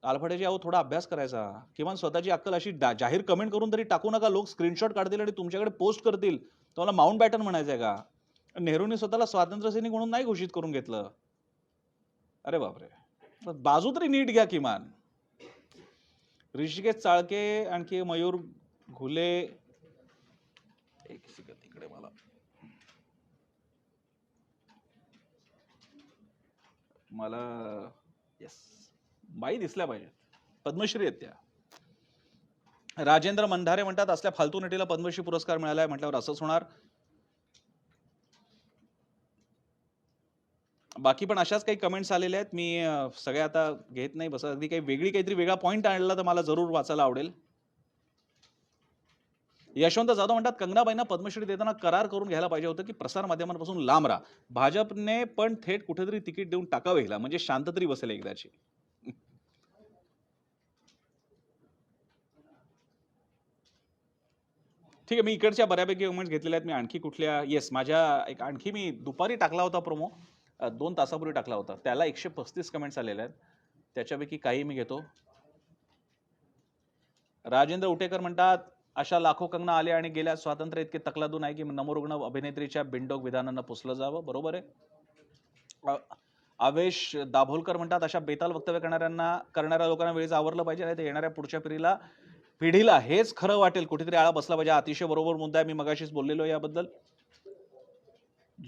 गाळफड्याची अहो थोडा अभ्यास करायचा. किमान स्वतःची अक्कल अशी जाहीर कमेंट करून तरी टाकू नका. लोक स्क्रीनशॉट काढतील आणि तुमच्याकडे पोस्ट करतील. तुम्हाला माउंट बॅटन म्हणायचंय का? नेहरूने स्वतःला स्वातंत्र्य सैनिक म्हणून नाही घोषित करून घेतलं. अरे बापरे, बाजू तरी नीट घ्या किमान. ऋषिकेश चाळके आणखी मयूर घुले इकडे मला येस बाई दिसल्या पाहिजेत, पद्मश्री आहेत त्या. राजेंद्र मंधारे म्हणतात असल्या फालतू नटीला पद्मश्री पुरस्कार मिळालाय म्हटल्यावर असंच होणार. बाकी पण अशाच काही कमेंट्स आलेल्या आहेत. मी सगळ्या आता घेत नाही बस. अगदी काहीतरी वेगळा पॉईंट आणला तर मला जरूर वाचायला आवडेल. यशवंत जाधव म्हणतात कंगनाबाईंना पद्मश्री देताना करार करून घ्यायला पाहिजे होतं की प्रसार माध्यमांपासून लांब राहा. भाजपने पण थेट कुठेतरी तिकीट देऊन टाकावे हिला, म्हणजे शांत तरी बसेल एकदाची. ठीक आहे, मी इकडच्या बऱ्यापैकी कमेंट्स घेतलेल्या आहेत. मी आणखी कुठल्या येस आणखी मी दुपारी टाकला होता प्रोमो, 2 तासापूर्वी टाकला होता. त्याला 135 कमेंट्स आलेल्या आहेत. त्याच्यापैकी काही मी घेतो. राजेंद्र उटेकर म्हणतात अशा लाखो कंगना आल्या आणि गेल्या स्वातंत्र्य इतके तकलादून आहे की नमोरुग्ण अभिनेत्रीच्या बिनडोक विधानांना पुसलं जावं. बरोबर आहे. आवेश दाभोलकर म्हणतात अशा बेताल वक्तव्य करणाऱ्या लोकांना वेळेच आवरलं पाहिजे, नाही तर येणाऱ्या पुढच्या पिढीला हेच खरं वाटेल. कुठेतरी आळा बसला पाहिजे. अतिशय बरोबर मुद्दा आहे, मी मगाशीच बोललेलो याबद्दल.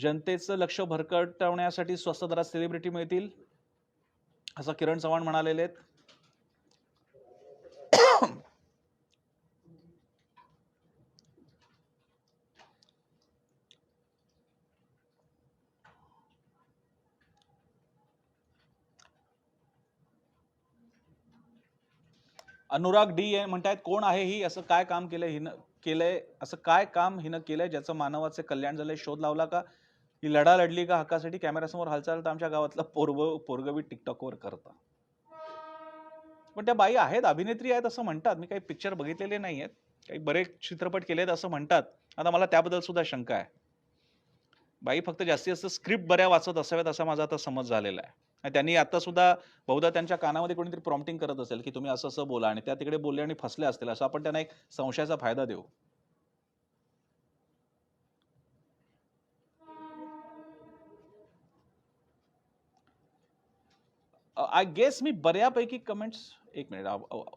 जनतेचं लक्ष भरकटवण्यासाठी स्वस्त दरात सेलिब्रिटी मिळतील असं किरण चव्हाण म्हणालेले आहेत. अनुराग डी म्हणतायत कोण आहे ही, असं काय काम केलंय असं काय काम हिनं केलंय ज्याचं मानवाचे कल्याण झालंय, शोध लावला का, ही लढा लढली का हक्कासाठी, कॅमेऱ्यासमोर हालचाल तर आमच्या गावातला पोरगवी टिकटॉकवर करता. पण त्या बाई आहेत, अभिनेत्री आहेत असं म्हणतात. मी काही पिक्चर बघितलेले नाही आहेत, काही बरेच चित्रपट केलेत असं म्हणतात. आता मला त्याबद्दल सुद्धा शंका आहे. बाई फक्त जास्तीत जास्त स्क्रिप्ट बऱ्या वाचत असाव्यात असा माझा आता समज झालेला आहे. आणि त्यांनी आता सुद्धा बहुधा त्यांच्या कानामध्ये कोणीतरी प्रॉम्प्टिंग करत असेल की तुम्ही असं असं बोला, आणि त्या तिकडे बोलले आणि फसले असतील, असं आपण त्यांना एक संशयाचा फायदा देऊ. आय गेस मी बऱ्यापैकी कमेंट्स, एक मिनिट,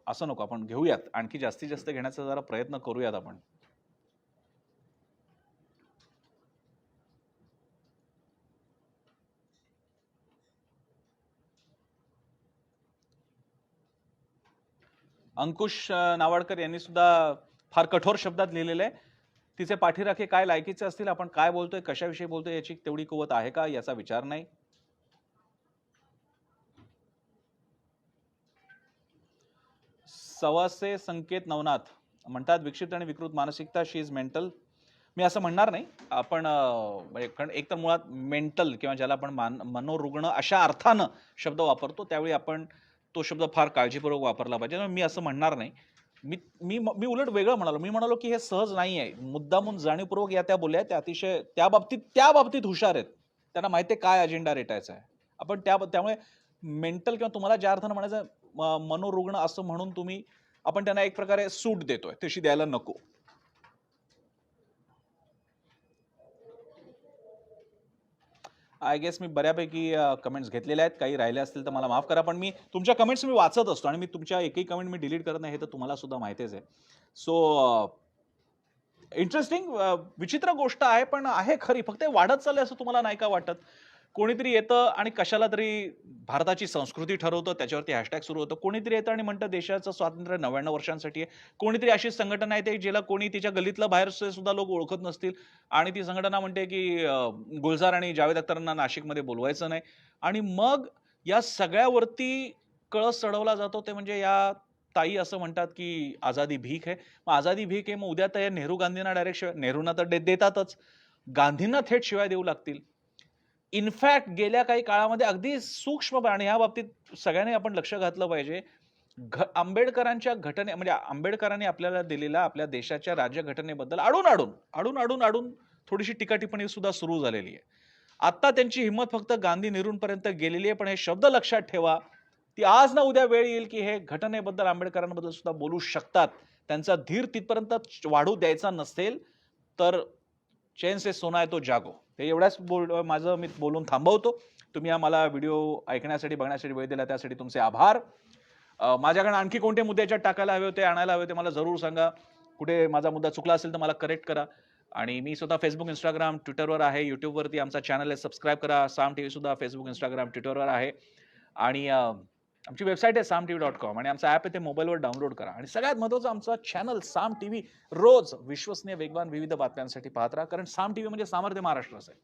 असं नको, आपण घेऊयात, आणखी जास्तीत जास्त घेण्याचा जरा प्रयत्न करूयात आपण. अंकुश नावाडकर यांनी सुद्धा फार कठोर शब्दात लिहिलेलं आहे, तिचे पाठीराखे काय लायकीचे असतील, आपण काय बोलतोय, कशाविषयी बोलतोय याची तेवढी कुवत आहे का याचा विचार नाही. सवासे संकेत नवनाथ म्हणतात विक्षिप्त आणि विकृत मानसिकता, शी इज मेंटल. मी असं म्हणणार नाही. आपण कारण एक तर मुळात मेंटल किंवा ज्याला आपण मनोरुग्ण अशा अर्थानं शब्द वापरतो, त्यावेळी आपण तो शब्द फार काळजीपूर्वक वापरला पाहिजे. मी असं म्हणणार नाही. मी मी मी उलट वेगळं म्हणालो. मी म्हणालो की हे सहज नाही आहे. मुद्दामून जाणीवपूर्वक त्या बोलल्या, त्या अतिशय त्या बाबतीत हुशार आहेत. त्यांना माहिती आहे काय अजेंडा रेटायचा आहे. आपण त्यामुळे मेंटल किंवा तुम्हाला ज्या अर्थानं म्हणायचं मनोरुग्ण असं म्हणून आपण त्यांना एक प्रकारे सूट देतोय, तशी द्यायला नको. आय गेस मी बऱ्यापैकी कमेंट्स घेतलेल्या आहेत. काही राहिले असतील तर मला माफ करा, पण मी तुमच्या कमेंट्स वाचत असतो आणि मी तुमच्या एकही कमेंट मी डिलीट करत नाही, हे तर तुम्हाला सुद्धा माहितीच आहे. सो इंटरेस्टिंग, विचित्र गोष्ट आहे, पण आहे खरी. फक्त वाढत चाललंय असं तुम्हाला नाही का वाटत? कोणीतरी येतं आणि कशाला तरी भारताची संस्कृती ठरवतं, त्याच्यावरती हॅशटॅग सुरू होतं. कोणीतरी येतं आणि म्हणतं देशाचं स्वातंत्र्य 99 वर्षांसाठी आहे. कोणीतरी अशी संघटना आहे ज्याला कोणी तिच्या गलीतलं बाहेरचे सुद्धा लोक ओळखत नसतील, आणि ती संघटना म्हणते की गुलजार आणि जावेद अख्तरांना नाशिकमध्ये बोलवायचं नाही. आणि मग या सगळ्यावरती कळस चढवला जातो, ते म्हणजे या ताई असं म्हणतात की आझादी भीक आहे. मग आझादी भीक आहे, मग उद्या तर नेहरू गांधींना डायरेक्ट शिवाय, नेहरूंना तर देतातच, गांधींना थेट शिवाय देऊ लागतील. इनफॅक्ट गेल्या काही काळामध्ये अगदी सूक्ष्म, आणि ह्या बाबतीत सगळ्यांनी आपण लक्ष घातलं पाहिजे, आंबेडकरांच्या घटने म्हणजे आंबेडकरांनी आपल्याला दिलेल्या आपल्या देशाच्या राज्यघटनेबद्दल आडून थोडीशी टीका टिप्पणी सुद्धा सुरू झालेली आहे. आता त्यांची हिंमत फक्त गांधी नेहरूंपर्यंत गेलेली आहे. पण हे शब्द लक्षात ठेवा, ती आज ना उद्या वेळ येईल की हे घटनेबद्दल आंबेडकरांबद्दल सुद्धा बोलू शकतात. त्यांचा धीर तिथपर्यंत वाढू द्यायचा नसेल तर चैन से सोना है तो जागो. ते एवढ्याच माझं मी बोलून थांबवतो. तुम्ही मला व्हिडिओ ऐकण्यासाठी, बघण्यासाठी वेळ दिला त्यासाठी तुमचे आभार. माझ्याकडे आणखी कोणते मुद्दे याच्यात टाकायला हवे होते, आणायला हवे होते, मला जरूर सांगा. कुठे माझा मुद्दा चुकला असेल तर मला करेक्ट करा. आणि मी स्वतः फेसबुक, इंस्टाग्राम, ट्विटरवर आहे. युट्यूबवरती आमचा चॅनल आहे, सबस्क्राईब करा. साम टीव्ही सुद्धा फेसबुक, इंस्टाग्राम, ट्विटरवर आहे. आणि आमची वेबसाईट आहे samtv.com, आणि आमचा ॲप आहे ते मोबाईलवर डाउनलोड करा. आणि सगळ्यात महत्त्वाचं आमचा चॅनल साम टीव्ही रोज विश्वसनीय, वेगवान, विविध बातम्यांसाठी पाहत राहा, कारण साम टीव्ही म्हणजे सामर्थ्य महाराष्ट्राचं आहे.